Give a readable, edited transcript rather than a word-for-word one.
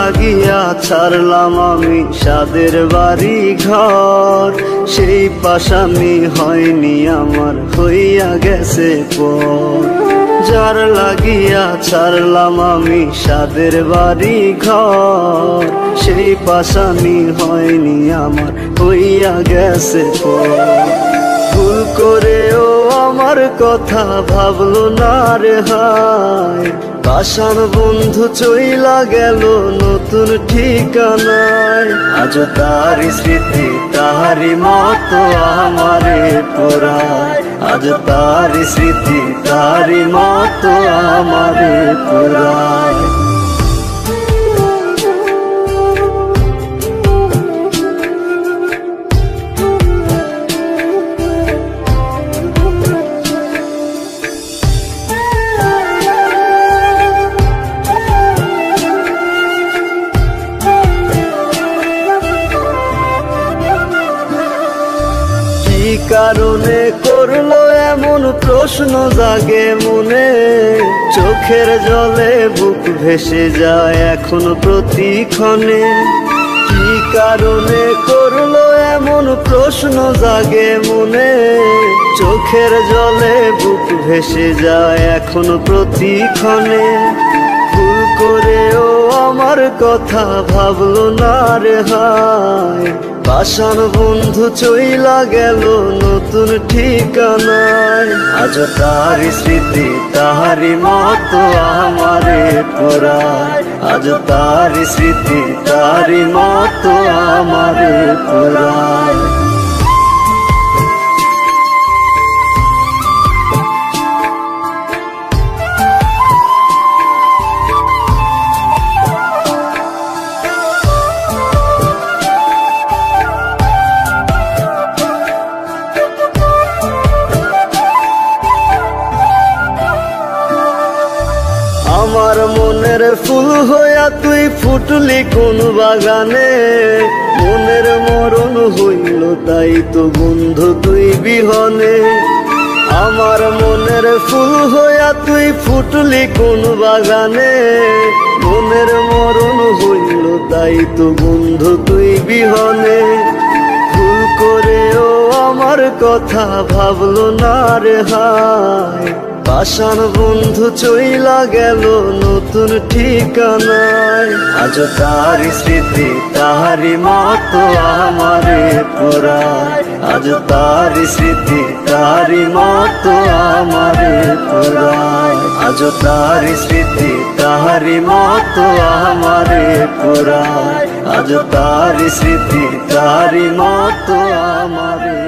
লাগিয়া ছাড়লাম আমি সাদের বাড়ি ঘর, সেই পাশানি হয়নি আমার হইয়া গেছে পর। যার লাগিয়া ছাড়লাম আমি সাদের বাড়ি ঘর, সেই পাশানি হয়নি আমার হইয়া গেছে পর। ভুল করেও আমার কথা ভাবলো না রে হায়, পাষাণ বন্ধু চইলা গেল নতুন ঠিকানায়। আজ তারি স্মৃতি তাহারি মতো আমারে পোড়ায়, আজ তারি স্মৃতি তাহারি মতো আমারে পোড়ায়। কি কারণে করলো এমন প্রশ্ন জাগে মনে, চোখের জলে বুক ভেসে যায় এখন প্রতিক্ষণে। কি কারণে করলো এমন প্রশ্ন জাগে মনে, চোখের জলে বুক ভেসে যায় এখন প্রতিক্ষণে। ভুল করেও আমার কথা ভাবলো না রে হায়, পাষাণ বন্ধু চইলা গেল নতুন ঠিকানায়। আজ তারি স্মৃতি তাহারি মতো আমারে পোড়ায়, আজ তারি স্মৃতি তাহারি মতো আমারে পোড়ায়। আমার মনের ফুল হইয়া তুই ফুটলি কোন বাগানে, মনের মরণ হইল তাই তো বন্ধু তুই বিহনে। আমার মনের ফুল হইয়া তুই ফুটলি কোন বাগানে, মনের মরণ হইল তাই তো বন্ধু তুই বিহনে। ভুল করেও আমার কথা ভাবলো না রে হায়, পাষাণ বন্ধু চইলা গেল নতুন ঠিকানায়। আজ তারি স্মৃতি তাহারি মতো আমারে পোড়ায়, আজ তারি স্মৃতি তাহারি মতো আমারে পোড়ায়, আজ তারি স্মৃতি তাহারি মতো আমারে পোড়ায়, আজ তারি স্মৃতি তাহারি মতো আমারে।